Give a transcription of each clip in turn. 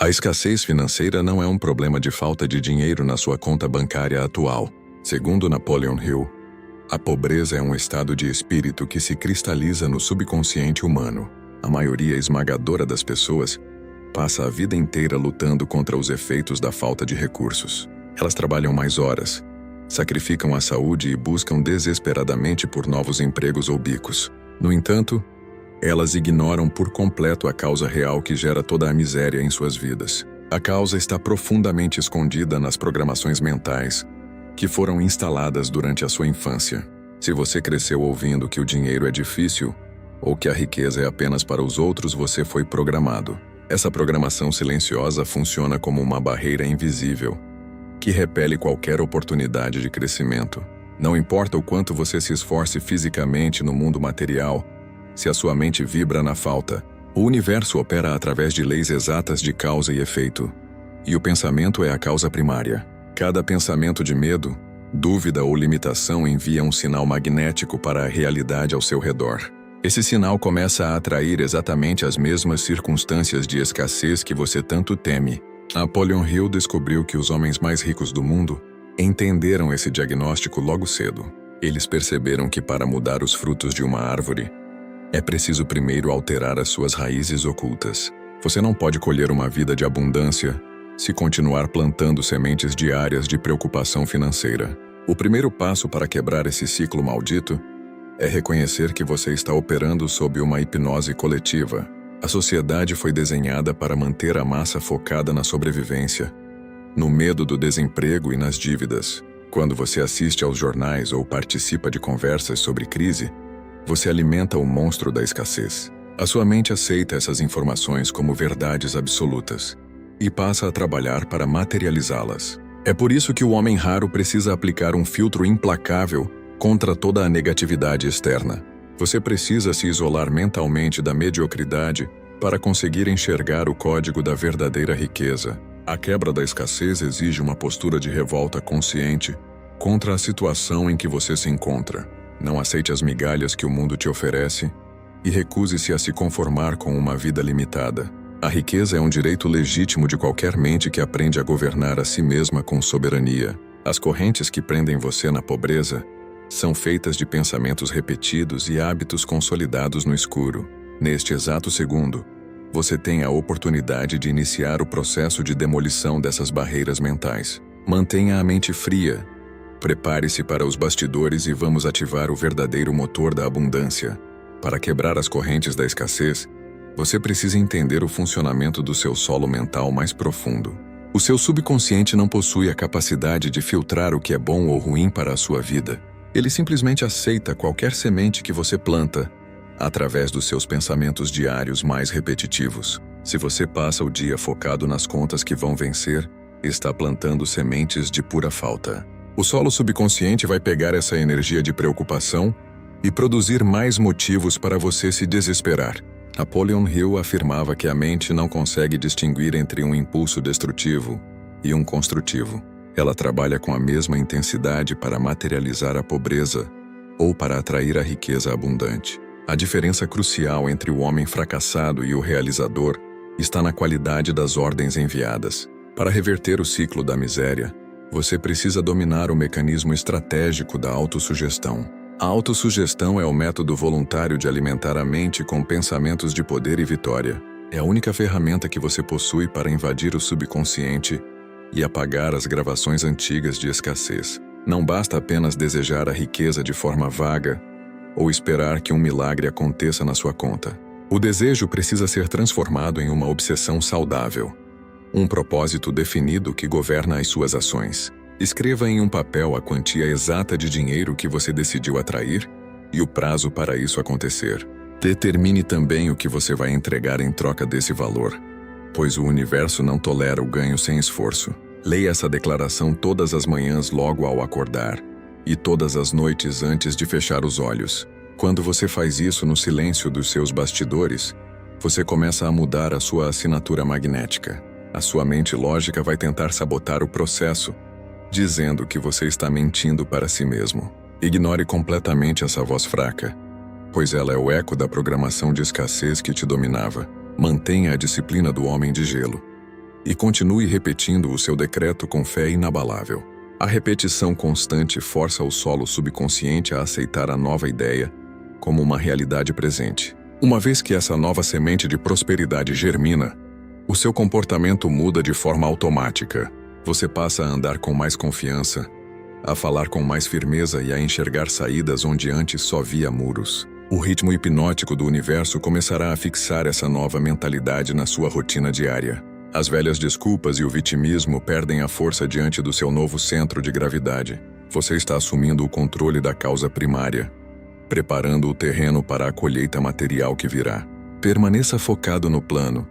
A escassez financeira não é um problema de falta de dinheiro na sua conta bancária atual. Segundo Napoleon Hill, a pobreza é um estado de espírito que se cristaliza no subconsciente humano. A maioria esmagadora das pessoas passa a vida inteira lutando contra os efeitos da falta de recursos. Elas trabalham mais horas, sacrificam a saúde e buscam desesperadamente por novos empregos ou bicos. No entanto, elas ignoram por completo a causa real que gera toda a miséria em suas vidas. A causa está profundamente escondida nas programações mentais que foram instaladas durante a sua infância. Se você cresceu ouvindo que o dinheiro é difícil ou que a riqueza é apenas para os outros, você foi programado. Essa programação silenciosa funciona como uma barreira invisível que repele qualquer oportunidade de crescimento. Não importa o quanto você se esforce fisicamente no mundo material, se a sua mente vibra na falta, o universo opera através de leis exatas de causa e efeito. E o pensamento é a causa primária. Cada pensamento de medo, dúvida ou limitação envia um sinal magnético para a realidade ao seu redor. Esse sinal começa a atrair exatamente as mesmas circunstâncias de escassez que você tanto teme. Napoleon Hill descobriu que os homens mais ricos do mundo entenderam esse diagnóstico logo cedo. Eles perceberam que para mudar os frutos de uma árvore, é preciso primeiro alterar as suas raízes ocultas. Você não pode colher uma vida de abundância se continuar plantando sementes diárias de preocupação financeira. O primeiro passo para quebrar esse ciclo maldito é reconhecer que você está operando sob uma hipnose coletiva. A sociedade foi desenhada para manter a massa focada na sobrevivência, no medo do desemprego e nas dívidas. Quando você assiste aos jornais ou participa de conversas sobre crise, você alimenta o monstro da escassez. A sua mente aceita essas informações como verdades absolutas e passa a trabalhar para materializá-las. É por isso que o homem raro precisa aplicar um filtro implacável contra toda a negatividade externa. Você precisa se isolar mentalmente da mediocridade para conseguir enxergar o código da verdadeira riqueza. A quebra da escassez exige uma postura de revolta consciente contra a situação em que você se encontra. Não aceite as migalhas que o mundo te oferece e recuse-se a se conformar com uma vida limitada. A riqueza é um direito legítimo de qualquer mente que aprende a governar a si mesma com soberania. As correntes que prendem você na pobreza são feitas de pensamentos repetidos e hábitos consolidados no escuro. Neste exato segundo, você tem a oportunidade de iniciar o processo de demolição dessas barreiras mentais. Mantenha a mente fria. Prepare-se para os bastidores e vamos ativar o verdadeiro motor da abundância. Para quebrar as correntes da escassez, você precisa entender o funcionamento do seu solo mental mais profundo. O seu subconsciente não possui a capacidade de filtrar o que é bom ou ruim para a sua vida. Ele simplesmente aceita qualquer semente que você planta, através dos seus pensamentos diários mais repetitivos. Se você passa o dia focado nas contas que vão vencer, está plantando sementes de pura falta. O solo subconsciente vai pegar essa energia de preocupação e produzir mais motivos para você se desesperar. Napoleon Hill afirmava que a mente não consegue distinguir entre um impulso destrutivo e um construtivo. Ela trabalha com a mesma intensidade para materializar a pobreza ou para atrair a riqueza abundante. A diferença crucial entre o homem fracassado e o realizador está na qualidade das ordens enviadas. Para reverter o ciclo da miséria, você precisa dominar o mecanismo estratégico da autossugestão. A autossugestão é o método voluntário de alimentar a mente com pensamentos de poder e vitória. É a única ferramenta que você possui para invadir o subconsciente e apagar as gravações antigas de escassez. Não basta apenas desejar a riqueza de forma vaga ou esperar que um milagre aconteça na sua conta. O desejo precisa ser transformado em uma obsessão saudável. Um propósito definido que governa as suas ações. Escreva em um papel a quantia exata de dinheiro que você decidiu atrair e o prazo para isso acontecer. Determine também o que você vai entregar em troca desse valor, pois o universo não tolera o ganho sem esforço. Leia essa declaração todas as manhãs logo ao acordar e todas as noites antes de fechar os olhos. Quando você faz isso no silêncio dos seus bastidores, você começa a mudar a sua assinatura magnética. A sua mente lógica vai tentar sabotar o processo, dizendo que você está mentindo para si mesmo. Ignore completamente essa voz fraca, pois ela é o eco da programação de escassez que te dominava. Mantenha a disciplina do homem de gelo. e continue repetindo o seu decreto com fé inabalável. A repetição constante força o solo subconsciente a aceitar a nova ideia como uma realidade presente. Uma vez que essa nova semente de prosperidade germina, o seu comportamento muda de forma automática. Você passa a andar com mais confiança, a falar com mais firmeza e a enxergar saídas onde antes só via muros. O ritmo hipnótico do universo começará a fixar essa nova mentalidade na sua rotina diária. As velhas desculpas e o vitimismo perdem a força diante do seu novo centro de gravidade. Você está assumindo o controle da causa primária, preparando o terreno para a colheita material que virá. Permaneça focado no plano.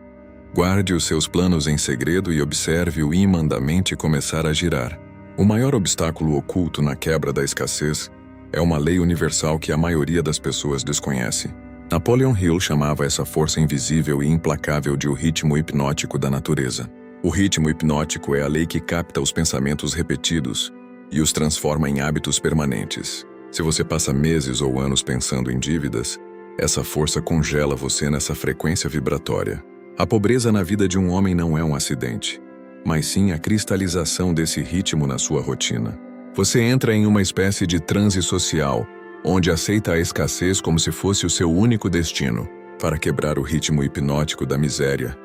Guarde os seus planos em segredo e observe o imã da mente começar a girar. O maior obstáculo oculto na quebra da escassez é uma lei universal que a maioria das pessoas desconhece. Napoleon Hill chamava essa força invisível e implacável de o ritmo hipnótico da natureza. O ritmo hipnótico é a lei que capta os pensamentos repetidos e os transforma em hábitos permanentes. Se você passa meses ou anos pensando em dívidas, essa força congela você nessa frequência vibratória. A pobreza na vida de um homem não é um acidente, mas sim a cristalização desse ritmo na sua rotina. Você entra em uma espécie de transe social, onde aceita a escassez como se fosse o seu único destino. Para quebrar o ritmo hipnótico da miséria,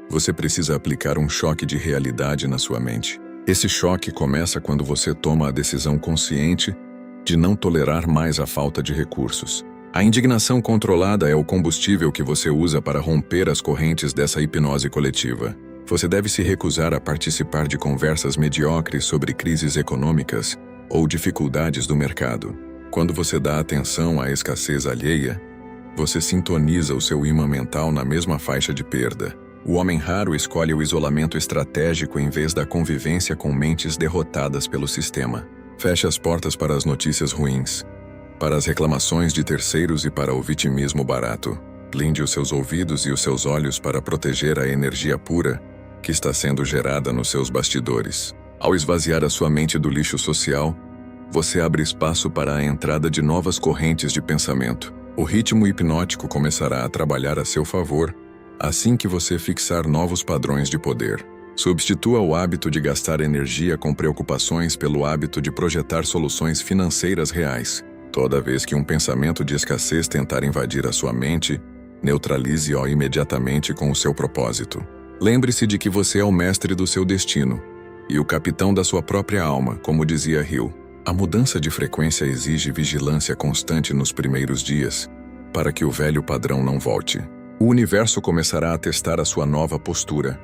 você precisa aplicar um choque de realidade na sua mente. Esse choque começa quando você toma a decisão consciente de não tolerar mais a falta de recursos. A indignação controlada é o combustível que você usa para romper as correntes dessa hipnose coletiva. Você deve se recusar a participar de conversas mediocres sobre crises econômicas ou dificuldades do mercado. Quando você dá atenção à escassez alheia, você sintoniza o seu imã mental na mesma faixa de perda. O homem raro escolhe o isolamento estratégico em vez da convivência com mentes derrotadas pelo sistema. Feche as portas para as notícias ruins, para as reclamações de terceiros e para o vitimismo barato. Blinde os seus ouvidos e os seus olhos para proteger a energia pura que está sendo gerada nos seus bastidores. Ao esvaziar a sua mente do lixo social, você abre espaço para a entrada de novas correntes de pensamento. O ritmo hipnótico começará a trabalhar a seu favor assim que você fixar novos padrões de poder. Substitua o hábito de gastar energia com preocupações pelo hábito de projetar soluções financeiras reais. Toda vez que um pensamento de escassez tentar invadir a sua mente, neutralize-o imediatamente com o seu propósito. Lembre-se de que você é o mestre do seu destino e o capitão da sua própria alma, como dizia Hill. A mudança de frequência exige vigilância constante nos primeiros dias, para que o velho padrão não volte. O universo começará a testar a sua nova postura,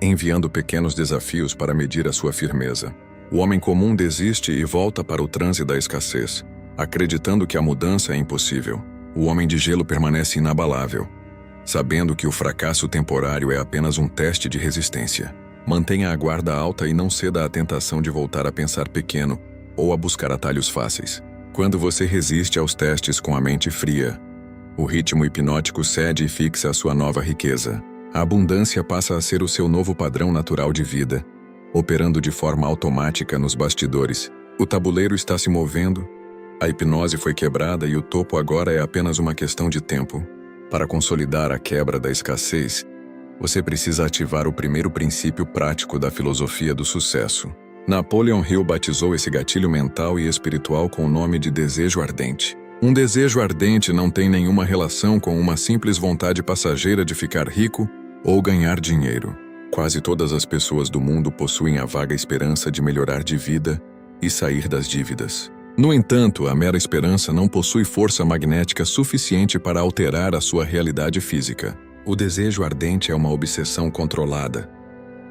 enviando pequenos desafios para medir a sua firmeza. O homem comum desiste e volta para o transe da escassez, acreditando que a mudança é impossível. O homem de gelo permanece inabalável, sabendo que o fracasso temporário é apenas um teste de resistência. Mantenha a guarda alta e não ceda à tentação de voltar a pensar pequeno ou a buscar atalhos fáceis. Quando você resiste aos testes com a mente fria, o ritmo hipnótico cede e fixa a sua nova riqueza. A abundância passa a ser o seu novo padrão natural de vida, operando de forma automática nos bastidores. O tabuleiro está se movendo, a hipnose foi quebrada e o topo agora é apenas uma questão de tempo. Para consolidar a quebra da escassez, você precisa ativar o primeiro princípio prático da filosofia do sucesso. Napoleon Hill batizou esse gatilho mental e espiritual com o nome de desejo ardente. Um desejo ardente não tem nenhuma relação com uma simples vontade passageira de ficar rico ou ganhar dinheiro. Quase todas as pessoas do mundo possuem a vaga esperança de melhorar de vida e sair das dívidas. No entanto, a mera esperança não possui força magnética suficiente para alterar a sua realidade física. O desejo ardente é uma obsessão controlada,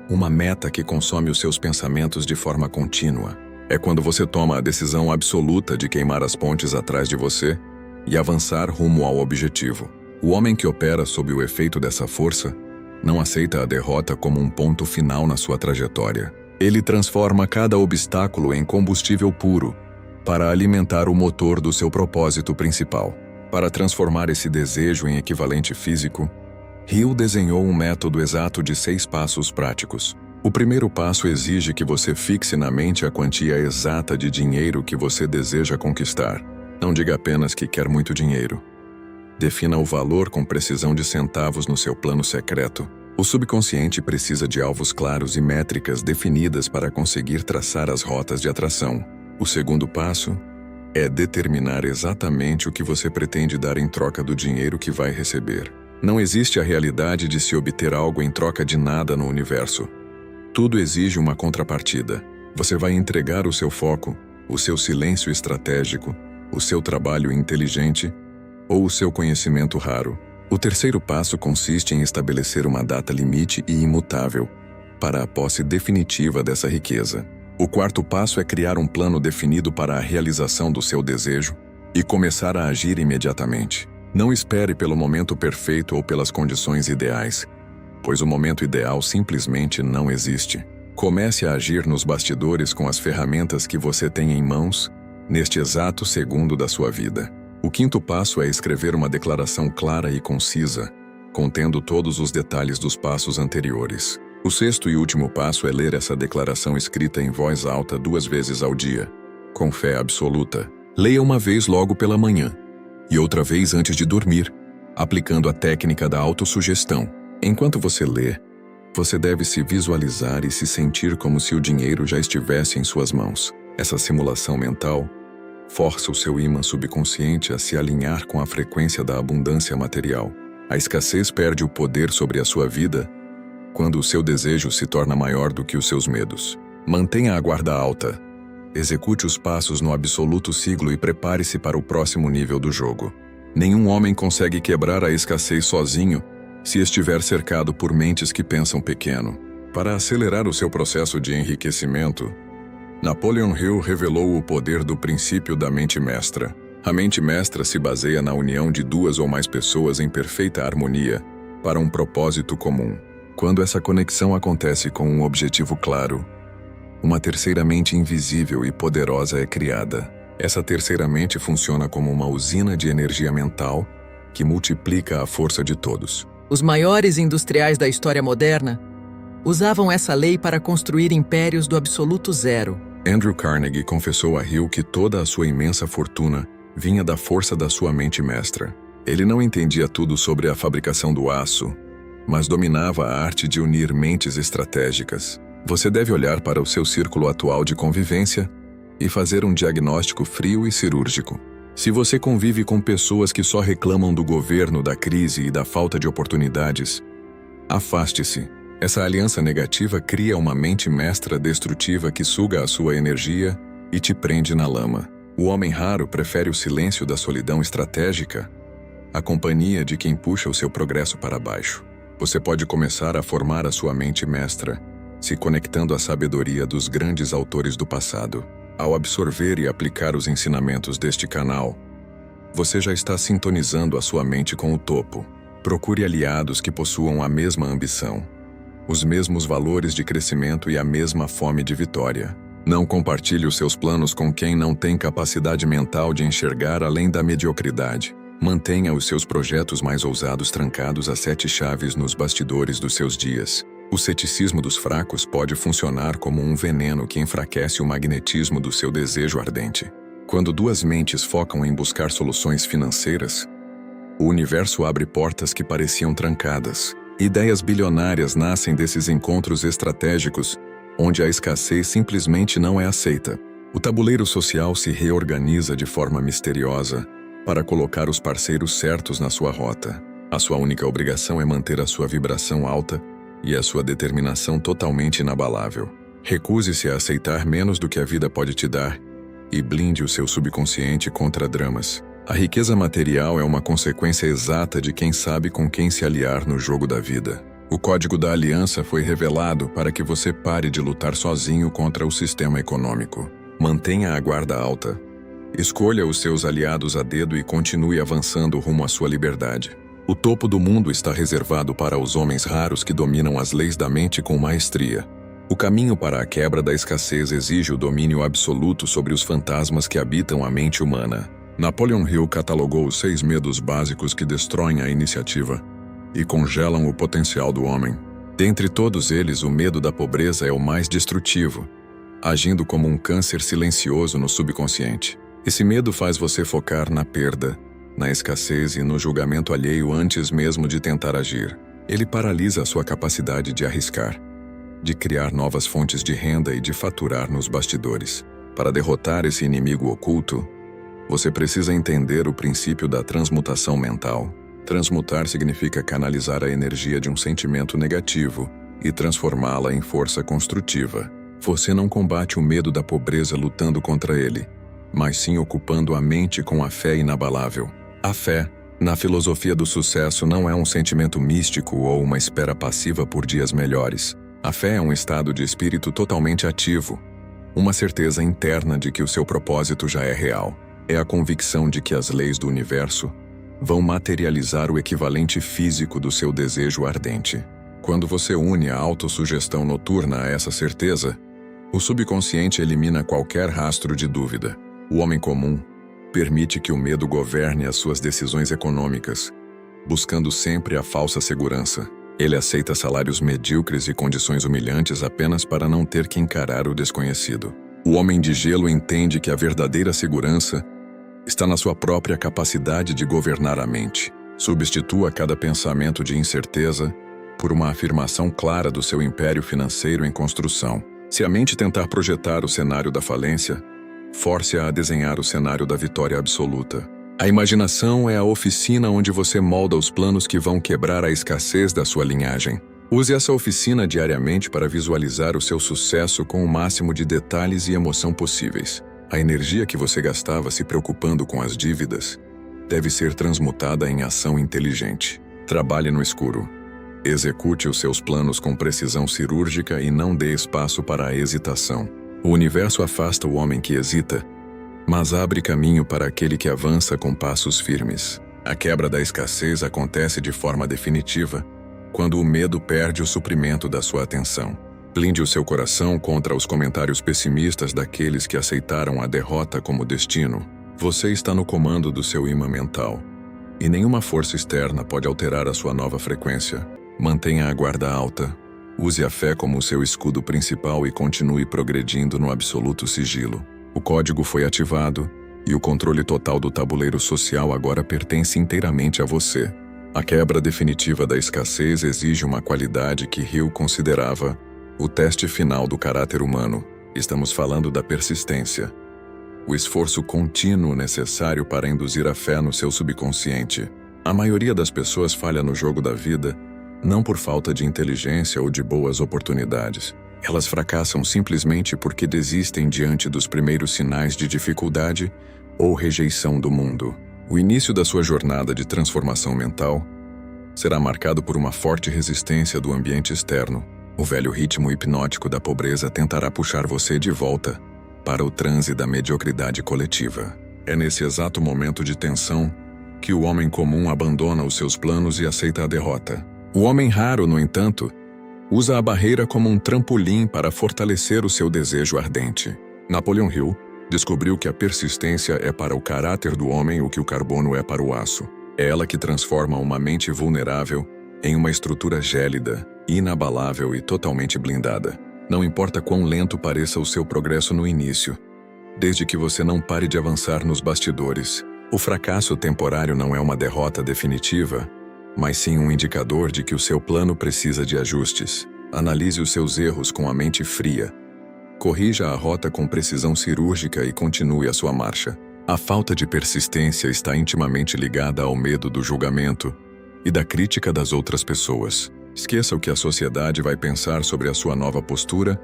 uma meta que consome os seus pensamentos de forma contínua. É quando você toma a decisão absoluta de queimar as pontes atrás de você e avançar rumo ao objetivo. O homem que opera sob o efeito dessa força não aceita a derrota como um ponto final na sua trajetória. Ele transforma cada obstáculo em combustível puro para alimentar o motor do seu propósito principal. Para transformar esse desejo em equivalente físico, Hill desenhou um método exato de 6 passos práticos. O primeiro passo exige que você fixe na mente a quantia exata de dinheiro que você deseja conquistar. Não diga apenas que quer muito dinheiro. Defina o valor com precisão de centavos no seu plano secreto O subconsciente precisa de alvos claros e métricas definidas para conseguir traçar as rotas de atração. O segundo passo é determinar exatamente o que você pretende dar em troca do dinheiro que vai receber. Não existe a realidade de se obter algo em troca de nada no universo. Tudo exige uma contrapartida. Você vai entregar o seu foco, o seu silêncio estratégico, o seu trabalho inteligente ou o seu conhecimento raro. O terceiro passo consiste em estabelecer uma data limite e imutável para a posse definitiva dessa riqueza. O quarto passo é criar um plano definido para a realização do seu desejo e começar a agir imediatamente. Não espere pelo momento perfeito ou pelas condições ideais, pois o momento ideal simplesmente não existe. Comece a agir nos bastidores com as ferramentas que você tem em mãos, neste exato segundo da sua vida. O quinto passo é escrever uma declaração clara e concisa, contendo todos os detalhes dos passos anteriores. O sexto e último passo é ler essa declaração escrita em voz alta 2 vezes ao dia, com fé absoluta. Leia uma vez logo pela manhã e outra vez antes de dormir, aplicando a técnica da autossugestão. Enquanto você lê, você deve se visualizar e se sentir como se o dinheiro já estivesse em suas mãos. Essa simulação mental força o seu ímã subconsciente a se alinhar com a frequência da abundância material. A escassez perde o poder sobre a sua vida quando o seu desejo se torna maior do que os seus medos. Mantenha a guarda alta. Execute os passos no absoluto siglo e prepare-se para o próximo nível do jogo. Nenhum homem consegue quebrar a escassez sozinho se estiver cercado por mentes que pensam pequeno. Para acelerar o seu processo de enriquecimento, Napoleon Hill revelou o poder do princípio da mente mestra. A mente mestra se baseia na união de 2 ou mais pessoas em perfeita harmonia para um propósito comum. Quando essa conexão acontece com um objetivo claro, uma terceira mente invisível e poderosa é criada. Essa terceira mente funciona como uma usina de energia mental que multiplica a força de todos. Os maiores industriais da história moderna usavam essa lei para construir impérios do absoluto zero. Andrew Carnegie confessou a Hill que toda a sua imensa fortuna vinha da força da sua mente mestra. Ele não entendia tudo sobre a fabricação do aço, mas dominava a arte de unir mentes estratégicas. Você deve olhar para o seu círculo atual de convivência e fazer um diagnóstico frio e cirúrgico. Se você convive com pessoas que só reclamam do governo, da crise e da falta de oportunidades, afaste-se. Essa aliança negativa cria uma mente mestra destrutiva que suga a sua energia e te prende na lama. O homem raro prefere o silêncio da solidão estratégica, a companhia de quem puxa o seu progresso para baixo. Você pode começar a formar a sua mente mestra, se conectando à sabedoria dos grandes autores do passado. Ao absorver e aplicar os ensinamentos deste canal, você já está sintonizando a sua mente com o topo. Procure aliados que possuam a mesma ambição, os mesmos valores de crescimento e a mesma fome de vitória. Não compartilhe os seus planos com quem não tem capacidade mental de enxergar além da mediocridade. Mantenha os seus projetos mais ousados trancados a 7 chaves nos bastidores dos seus dias. O ceticismo dos fracos pode funcionar como um veneno que enfraquece o magnetismo do seu desejo ardente. Quando 2 mentes focam em buscar soluções financeiras, o universo abre portas que pareciam trancadas. Ideias bilionárias nascem desses encontros estratégicos, onde a escassez simplesmente não é aceita. O tabuleiro social se reorganiza de forma misteriosa para colocar os parceiros certos na sua rota. A sua única obrigação é manter a sua vibração alta e a sua determinação totalmente inabalável. Recuse-se a aceitar menos do que a vida pode te dar e blinde o seu subconsciente contra dramas. A riqueza material é uma consequência exata de quem sabe com quem se aliar no jogo da vida. O código da aliança foi revelado para que você pare de lutar sozinho contra o sistema econômico. Mantenha a guarda alta. Escolha os seus aliados a dedo e continue avançando rumo à sua liberdade. O topo do mundo está reservado para os homens raros que dominam as leis da mente com maestria. O caminho para a quebra da escassez exige o domínio absoluto sobre os fantasmas que habitam a mente humana. Napoleon Hill catalogou os 6 medos básicos que destroem a iniciativa e congelam o potencial do homem. Dentre todos eles, o medo da pobreza é o mais destrutivo, agindo como um câncer silencioso no subconsciente. Esse medo faz você focar na perda, na escassez e no julgamento alheio antes mesmo de tentar agir. Ele paralisa a sua capacidade de arriscar, de criar novas fontes de renda e de faturar nos bastidores. Para derrotar esse inimigo oculto, você precisa entender o princípio da transmutação mental. Transmutar significa canalizar a energia de um sentimento negativo e transformá-la em força construtiva. Você não combate o medo da pobreza lutando contra ele, mas sim ocupando a mente com a fé inabalável. A fé, na filosofia do sucesso, não é um sentimento místico ou uma espera passiva por dias melhores. A fé é um estado de espírito totalmente ativo, uma certeza interna de que o seu propósito já é real. É a convicção de que as leis do universo vão materializar o equivalente físico do seu desejo ardente. Quando você une a autossugestão noturna a essa certeza, o subconsciente elimina qualquer rastro de dúvida. O homem comum permite que o medo governe as suas decisões econômicas, buscando sempre a falsa segurança. Ele aceita salários medíocres e condições humilhantes apenas para não ter que encarar o desconhecido. O homem de gelo entende que a verdadeira segurança está na sua própria capacidade de governar a mente. Substitua cada pensamento de incerteza por uma afirmação clara do seu império financeiro em construção. Se a mente tentar projetar o cenário da falência, force-a a desenhar o cenário da vitória absoluta. A imaginação é a oficina onde você molda os planos que vão quebrar a escassez da sua linhagem. Use essa oficina diariamente para visualizar o seu sucesso com o máximo de detalhes e emoção possíveis. A energia que você gastava se preocupando com as dívidas deve ser transmutada em ação inteligente. Trabalhe no escuro. Execute os seus planos com precisão cirúrgica e não dê espaço para a hesitação. O universo afasta o homem que hesita, mas abre caminho para aquele que avança com passos firmes. A quebra da escassez acontece de forma definitiva quando o medo perde o suprimento da sua atenção. Blinde o seu coração contra os comentários pessimistas daqueles que aceitaram a derrota como destino. Você está no comando do seu imã mental, e nenhuma força externa pode alterar a sua nova frequência. Mantenha a guarda alta, use a fé como seu escudo principal e continue progredindo no absoluto sigilo. O código foi ativado, e o controle total do tabuleiro social agora pertence inteiramente a você. A quebra definitiva da escassez exige uma qualidade que Hill considerava o teste final do caráter humano. Estamos falando da persistência. O esforço contínuo necessário para induzir a fé no seu subconsciente. A maioria das pessoas falha no jogo da vida, não por falta de inteligência ou de boas oportunidades. Elas fracassam simplesmente porque desistem diante dos primeiros sinais de dificuldade ou rejeição do mundo. O início da sua jornada de transformação mental será marcado por uma forte resistência do ambiente externo. O velho ritmo hipnótico da pobreza tentará puxar você de volta para o transe da mediocridade coletiva. É nesse exato momento de tensão que o homem comum abandona os seus planos e aceita a derrota. O homem raro, no entanto, usa a barreira como um trampolim para fortalecer o seu desejo ardente. Napoleon Hill descobriu que a persistência é para o caráter do homem o que o carbono é para o aço. É ela que transforma uma mente vulnerável em uma estrutura gélida, inabalável e totalmente blindada. Não importa quão lento pareça o seu progresso no início, desde que você não pare de avançar nos bastidores. O fracasso temporário não é uma derrota definitiva, mas sim um indicador de que o seu plano precisa de ajustes. Analise os seus erros com a mente fria. Corrija a rota com precisão cirúrgica e continue a sua marcha. A falta de persistência está intimamente ligada ao medo do julgamento e da crítica das outras pessoas. Esqueça o que a sociedade vai pensar sobre a sua nova postura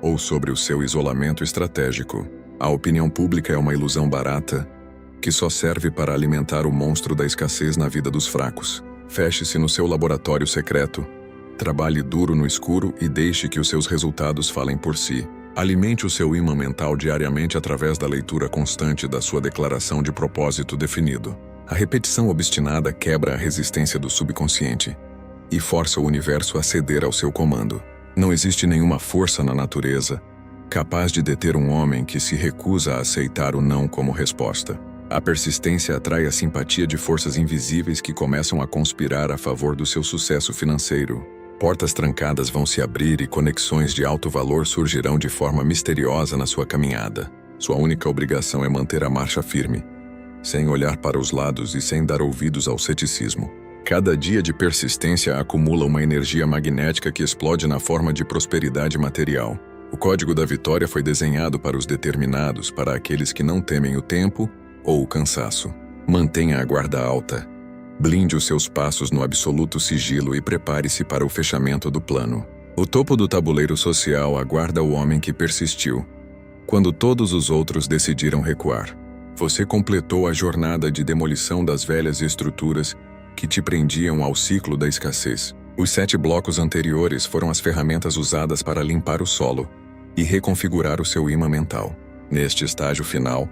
ou sobre o seu isolamento estratégico. A opinião pública é uma ilusão barata que só serve para alimentar o monstro da escassez na vida dos fracos. Feche-se no seu laboratório secreto, trabalhe duro no escuro e deixe que os seus resultados falem por si. Alimente o seu imã mental diariamente através da leitura constante da sua declaração de propósito definido. A repetição obstinada quebra a resistência do subconsciente e força o universo a ceder ao seu comando. Não existe nenhuma força na natureza capaz de deter um homem que se recusa a aceitar o não como resposta. A persistência atrai a simpatia de forças invisíveis que começam a conspirar a favor do seu sucesso financeiro. Portas trancadas vão se abrir e conexões de alto valor surgirão de forma misteriosa na sua caminhada. Sua única obrigação é manter a marcha firme, sem olhar para os lados e sem dar ouvidos ao ceticismo. Cada dia de persistência acumula uma energia magnética que explode na forma de prosperidade material. O código da vitória foi desenhado para os determinados, para aqueles que não temem o tempo ou o cansaço. Mantenha a guarda alta. Blinde os seus passos no absoluto sigilo e prepare-se para o fechamento do plano. O topo do tabuleiro social aguarda o homem que persistiu, quando todos os outros decidiram recuar. Você completou a jornada de demolição das velhas estruturas que te prendiam ao ciclo da escassez. Os 7 blocos anteriores foram as ferramentas usadas para limpar o solo e reconfigurar o seu imã mental. Neste estágio final,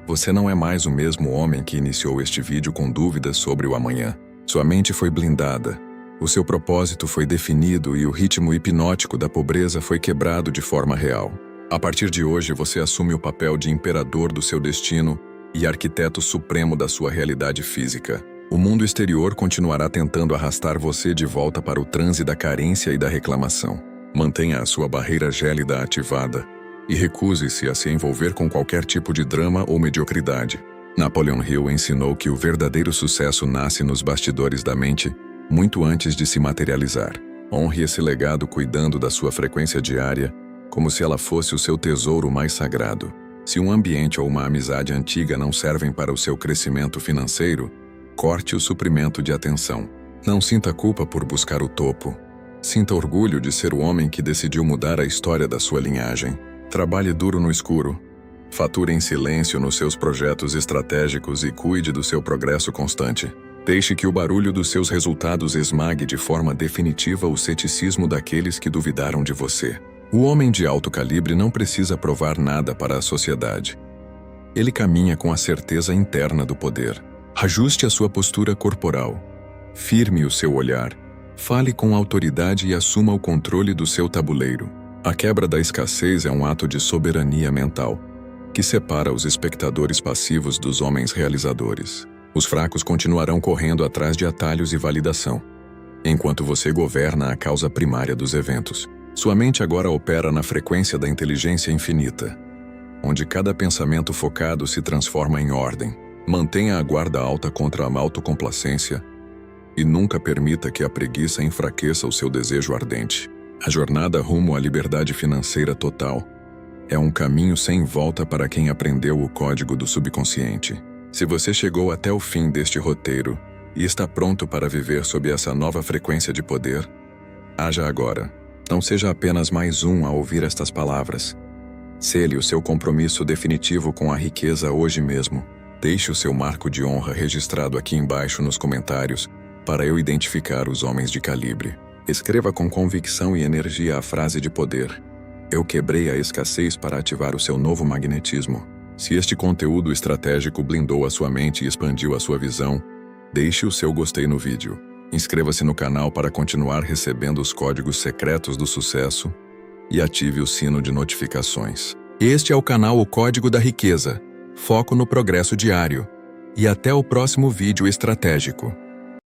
você não é mais o mesmo homem que iniciou este vídeo com dúvidas sobre o amanhã. Sua mente foi blindada, o seu propósito foi definido e o ritmo hipnótico da pobreza foi quebrado de forma real. A partir de hoje, você assume o papel de imperador do seu destino e arquiteto supremo da sua realidade física. O mundo exterior continuará tentando arrastar você de volta para o transe da carência e da reclamação. Mantenha a sua barreira gélida ativada e recuse-se a se envolver com qualquer tipo de drama ou mediocridade. Napoleon Hill ensinou que o verdadeiro sucesso nasce nos bastidores da mente, muito antes de se materializar. Honre esse legado cuidando da sua frequência diária, como se ela fosse o seu tesouro mais sagrado. Se um ambiente ou uma amizade antiga não servem para o seu crescimento financeiro, corte o suprimento de atenção. Não sinta culpa por buscar o topo. Sinta orgulho de ser o homem que decidiu mudar a história da sua linhagem. Trabalhe duro no escuro. Fature em silêncio nos seus projetos estratégicos e cuide do seu progresso constante. Deixe que o barulho dos seus resultados esmague de forma definitiva o ceticismo daqueles que duvidaram de você. O homem de alto calibre não precisa provar nada para a sociedade. Ele caminha com a certeza interna do poder. Ajuste a sua postura corporal. Firme o seu olhar. Fale com autoridade e assuma o controle do seu tabuleiro. A quebra da escassez é um ato de soberania mental, que separa os espectadores passivos dos homens realizadores. Os fracos continuarão correndo atrás de atalhos e validação, enquanto você governa a causa primária dos eventos. Sua mente agora opera na frequência da inteligência infinita, onde cada pensamento focado se transforma em ordem. Mantenha a guarda alta contra a autocomplacência e nunca permita que a preguiça enfraqueça o seu desejo ardente. A jornada rumo à liberdade financeira total é um caminho sem volta para quem aprendeu o código do subconsciente. Se você chegou até o fim deste roteiro e está pronto para viver sob essa nova frequência de poder, haja agora. Não seja apenas mais um a ouvir estas palavras. Sele o seu compromisso definitivo com a riqueza hoje mesmo. Deixe o seu marco de honra registrado aqui embaixo nos comentários para eu identificar os homens de calibre. Escreva com convicção e energia a frase de poder: eu quebrei a escassez para ativar o seu novo magnetismo. Se este conteúdo estratégico blindou a sua mente e expandiu a sua visão, deixe o seu gostei no vídeo. Inscreva-se no canal para continuar recebendo os códigos secretos do sucesso e ative o sino de notificações. Este é o canal O Código da Riqueza. Foco no progresso diário. E até o próximo vídeo estratégico.